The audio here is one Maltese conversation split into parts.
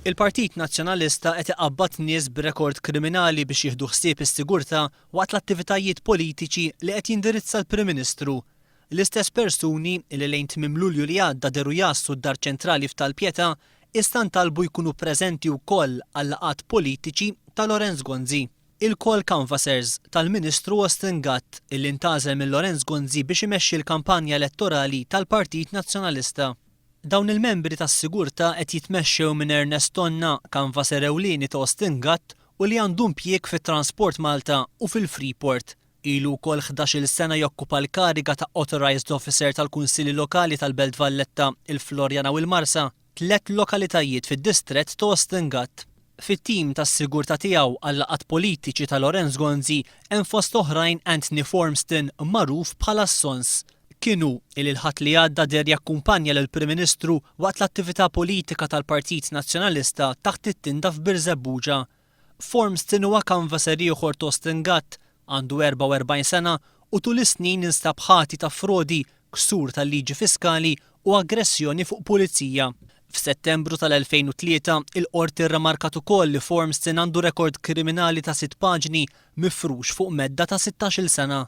Il-Partit Nazzjonalista qed iqabbad nies b'rekord kriminali biex jieħdu ħsieb is-sigurtà waqt l-attivitajiet politiċi li qed jindirizza l-Prim Ministru. L-istess persuni li lejn tmiem Lulju li għadda deru jassu d-Dar Ċentrali f'Talpjeta issa ntalbu jkunu preżenti wkoll għal laqgħat politiċi ta' Lorenz Gonzi. Il-call canvassers tal-Ministru Austin Gatt illi ntażel minn Lorenz Gonzi biex imexxi l-kampanja elettorali tal-Partit Nazzjonalista. Dawn il-membri tas-sigurtà qed jitmexxew minn Ernest Tonna, kanvasser ewlieni ta' Austin Gatt u li għandu impjieg fit-Transport Malta u fil-Freeport. Ilu wkoll 11-il sena jokkupa l-kariga ta' Authorized Officer tal-Kunsilli Lokali tal-Belt Valletta, il-Florjana u l-Marsa, 3 lokalitajiet fid-distrett ta' Austin Gatt. Fit-tim tas-sigurtà tiegħu għal laqgħat politiċi ta' Lorenz Gonzi hemm fost oħrajn Anthony Formston magħruf bħala Sons. Kienu il-ħadd li għadda der jakkumpanja lill-Prim Ministru waqt l-attività politika tal-Partit Nazzjonalista taħt it-tinda f'Birzebbuġa. Formston huwa kanvasser ieħor ta' Austin Gatt, għandu 44 sena u tul is-snin instab ħati ta' frodi, ksur tal-liġi fiskali u aggressjoni fuq pulizija. F'Settembru tal-2003 il-qorti rremarkat ukoll li Formston għandu rekord kriminali ta' 6 paġni mifrux fuq medda ta' 16-il sena.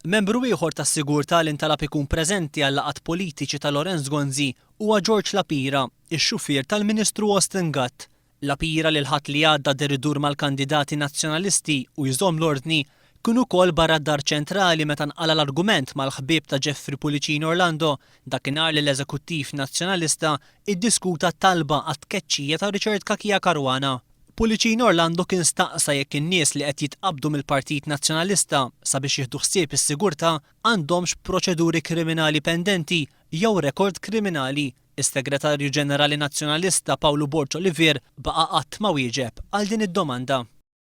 Membru ieħor tas-sigurtà li ntalab ikun preżenti għal laqgħat politiċi ta' Lorenz Gonzi huwa George Lapira, ix-xufier tal-Ministru Austin Gatt. Lapira li l-ħadd li għadda der idur mal-kandidati nazzjonalisti u jżomm l-ordni kien ukoll barra d-Dar Ċentrali meta nqala l-argument mal-ħbieb ta' Jeffrey Pulicino Orlando dakinhar li l-Eżekuttiv Nazzjonalista iddiskuta talba għat-tkeċċija ta' Richard Kakija Caruana. Pulicino Orlando kien staqsa jekk in-nies li qed jitqabdu mill-Partit Nazzjonalista sabiex jieħdu ħsieb is-sigurtà għandhomx proċeduri kriminali pendenti jew rekord kriminali. Is-Segretarju Ġenerali Nazzjonalista Pawlu Borċ Olivier baqa' qatt ma wieġeb għal din id-domanda.